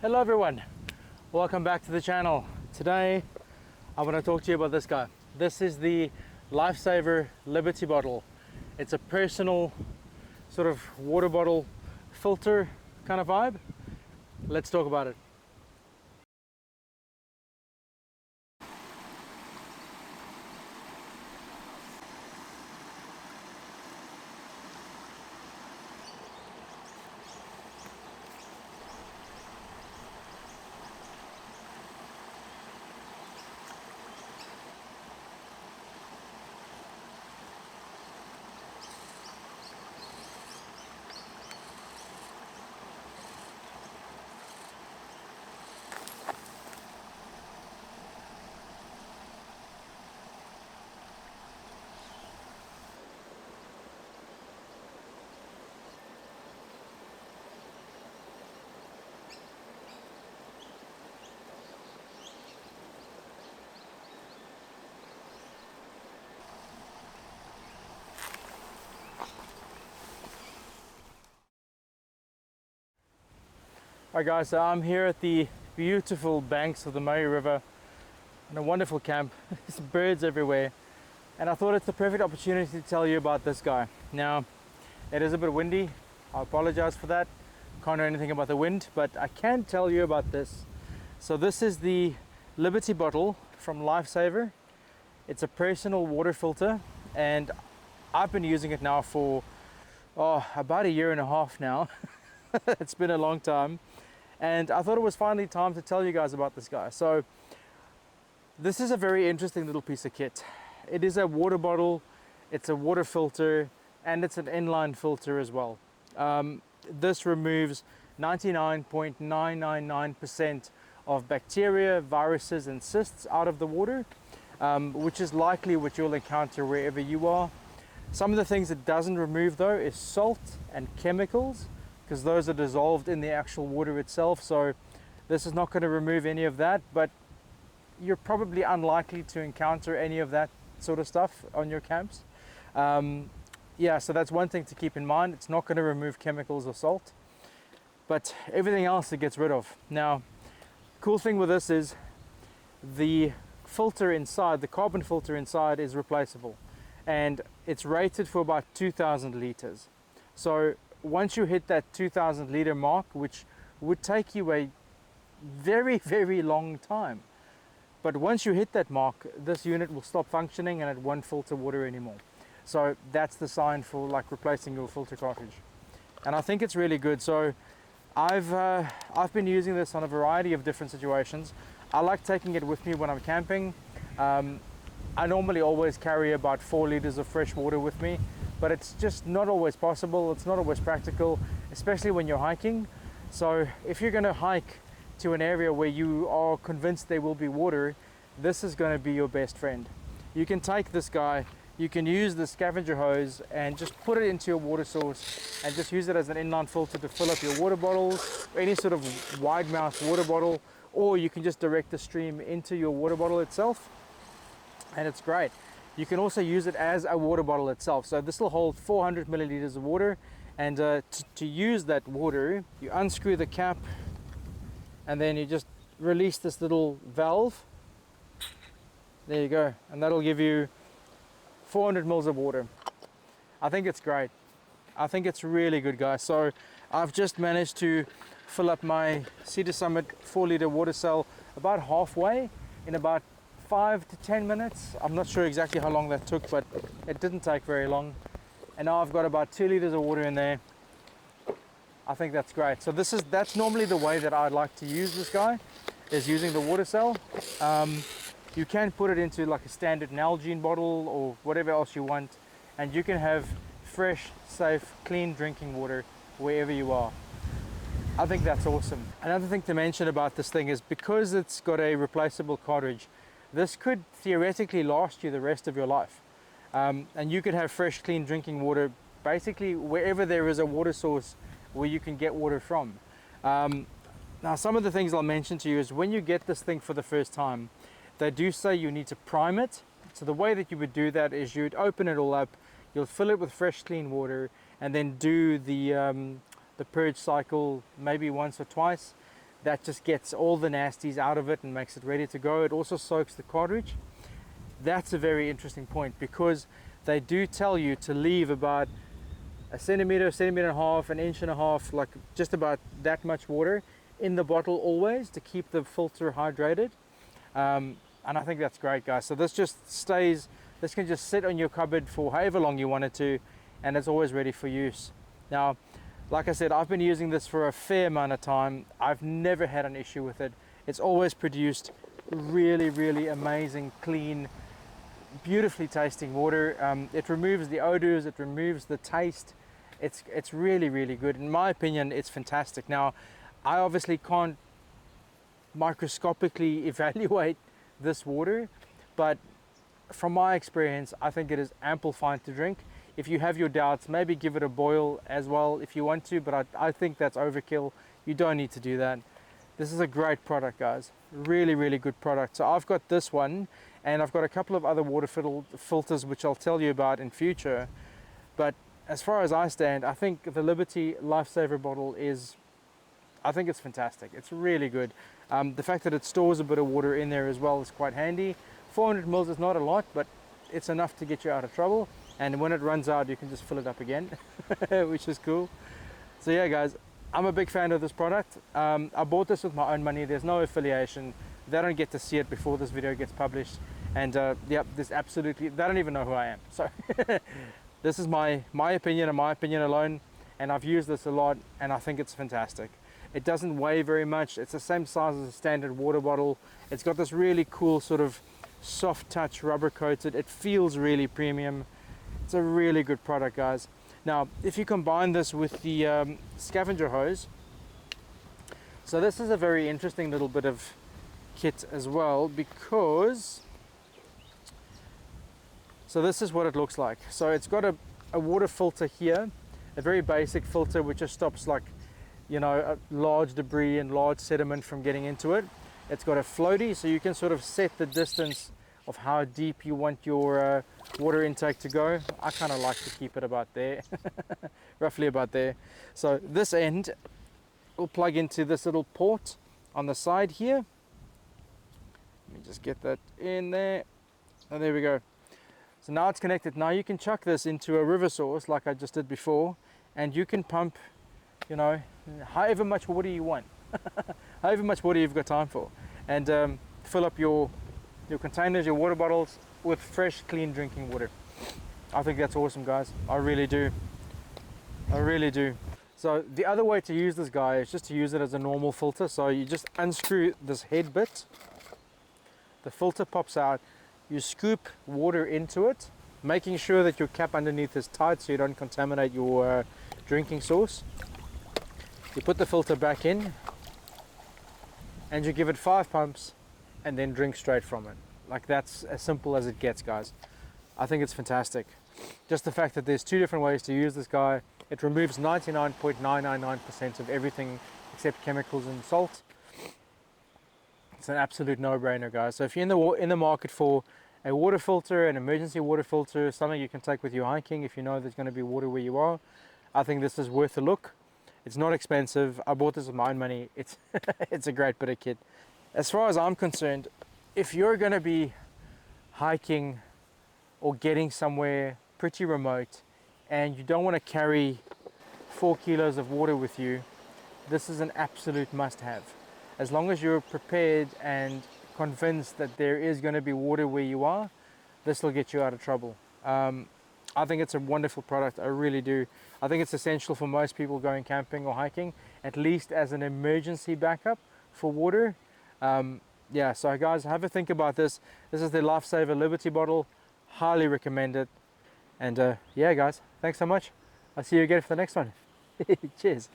Hello everyone, welcome back to the channel. Today I want to talk to you about this guy. This is the Lifesaver Liberty bottle. It's a personal sort of water bottle filter kind of vibe. Let's talk about it. Alright guys, so I'm here at the beautiful banks of the Murray River in a wonderful camp. There's birds everywhere, and I thought it's the perfect opportunity to tell you about this guy. Now, it is a bit windy. I apologize for that. Can't know anything about the wind, but I can tell you about this. So this is the Liberty bottle from Lifesaver. It's a personal water filter, and I've been using it now for about a year and a half now. It's been a long time, and I thought it was finally time to tell you guys about this guy. So this is a very interesting little piece of kit. It is a water bottle, it's a water filter, and it's an inline filter as well. This removes 99.999% of bacteria, viruses and cysts out of the water, which is likely what you'll encounter wherever you are. Some of the things it doesn't remove though is salt and chemicals, because those are dissolved in the actual water itself. So this is not going to remove any of that, but you're probably unlikely to encounter any of that sort of stuff on your camps. Yeah, so that's one thing to keep in mind. It's not going to remove chemicals or salt, but everything else it gets rid of. Now, cool thing with this is the filter inside, the carbon filter inside, is replaceable, and it's rated for about 2,000 liters. So once you hit that 2,000 liter mark, which would take you a very, very long time, but once you hit that mark, this unit will stop functioning and it won't filter water anymore. So that's the sign for like replacing your filter cartridge, and I think it's really good. So I've been using this on a variety of different situations. I like taking it with me when I'm camping. I normally always carry about 4 liters of fresh water with me, but it's just not always possible. It's not always practical, especially when you're hiking. So if you're going to hike to an area where you are convinced there will be water, this is going to be your best friend. You can take this guy, you can use the scavenger hose and just put it into your water source and just use it as an inline filter to fill up your water bottles, or any sort of wide mouth water bottle, or you can just direct the stream into your water bottle itself, and it's great. You can also use it as a water bottle itself. So this will hold 400 milliliters of water, and to use that water, you unscrew the cap and then you just release this little valve. There you go, and that'll give you 400 mils of water. I think it's great. I think it's really good, guys. So I've just managed to fill up my Cedar Summit 4-liter water cell about halfway in about 5 to 10 minutes. I'm not sure exactly how long that took, but it didn't take very long. And now I've got about 2 liters of water in there. I think that's great. So that's normally the way that I'd like to use this guy, is using the water cell. You can put it into like a standard Nalgene bottle or whatever else you want, and you can have fresh, safe, clean drinking water wherever you are. I think that's awesome. Another thing to mention about this thing is, because it's got a replaceable cartridge, this could theoretically last you the rest of your life. And you could have fresh, clean drinking water basically wherever there is a water source where you can get water from. Now, some of the things I'll mention to you is, when you get this thing for the first time, they do say you need to prime it. So the way that you would do that is you'd open it all up, you'll fill it with fresh, clean water, and then do the purge cycle maybe once or twice. that just gets all the nasties out of it and makes it ready to go. It also soaks the cartridge. That's a very interesting point, because they do tell you to leave about a centimeter, centimeter and a half, an inch and a half, like just about that much water in the bottle always to keep the filter hydrated. And I think that's great, guys. So this just stays, this can just sit on your cupboard for however long you want it to, and it's always ready for use. Now, like I said, I've been using this for a fair amount of time. I've never had an issue with it. It's always produced really, really amazing, clean, beautifully tasting water. It removes the odors, it removes the taste. It's really, really good. In my opinion, it's fantastic. Now, I obviously can't microscopically evaluate this water, but from my experience, I think it is ample fine to drink. If you have your doubts, maybe give it a boil as well if you want to, but I think that's overkill. You don't need to do that. This is a great product, guys. Really, really good product. So I've got this one, and I've got a couple of other water filters which I'll tell you about in future. But as far as I stand, I think the Liberty Lifesaver bottle is, I think it's fantastic. It's really good. The fact that it stores a bit of water in there as well is quite handy. 400 mils is not a lot, but it's enough to get you out of trouble. And when it runs out, you can just fill it up again, which is cool. So yeah, guys, I'm a big fan of this product. I bought this with my own money. There's no affiliation. They don't get to see it before this video gets published. And yeah, this absolutely, they don't even know who I am. So this is my opinion and my opinion alone. And I've used this a lot, and I think it's fantastic. It doesn't weigh very much. It's the same size as a standard water bottle. It's got this really cool sort of soft touch, rubber coated. It feels really premium. It's a really good product, guys. Now, if you combine this with the scavenger hose, so this is a very interesting little bit of kit as well, because, so this is what it looks like. So it's got a water filter here, a very basic filter which just stops, like, you know, large debris and large sediment from getting into it. It's got a floaty, so you can sort of set the distance of how deep you want your water intake to go. I kind of like to keep it about there, roughly about there. So this end will plug into this little port on the side here. Let me just get that in there, and there we go. So now it's connected. Now you can chuck this into a river source like I just did before, and you can pump, you know, however much water you want, however much water you've got time for, and fill up your containers, your water bottles with fresh, clean drinking water. I think that's awesome, guys. I really do. I really do. So the other way to use this guy is just to use it as a normal filter. So you just unscrew this head bit, the filter pops out, you scoop water into it, making sure that your cap underneath is tight so you don't contaminate your drinking source. You put the filter back in, and you give it 5 pumps, and then drink straight from it. Like, that's as simple as it gets, guys. I think it's fantastic. Just the fact that there's 2 different ways to use this guy. It removes 99.999% of everything except chemicals and salt. It's an absolute no-brainer, guys. So if you're in the market for a water filter, an emergency water filter, something you can take with you hiking if you know there's going to be water where you are, I think this is worth a look. It's not expensive. I bought this with my own money. It's it's a great bit of kit. As far as I'm concerned, if you're going to be hiking or getting somewhere pretty remote and you don't want to carry 4 kilos of water with you, this is an absolute must-have. As long as you're prepared and convinced that there is going to be water where you are, this will get you out of trouble. I think it's a wonderful product. I really do. I think it's essential for most people going camping or hiking, at least as an emergency backup for water. Yeah, so guys, have a think about this. This is the Lifesaver Liberty bottle. Highly recommend it. And yeah, guys, thanks so much. I'll see you again for the next one. Cheers.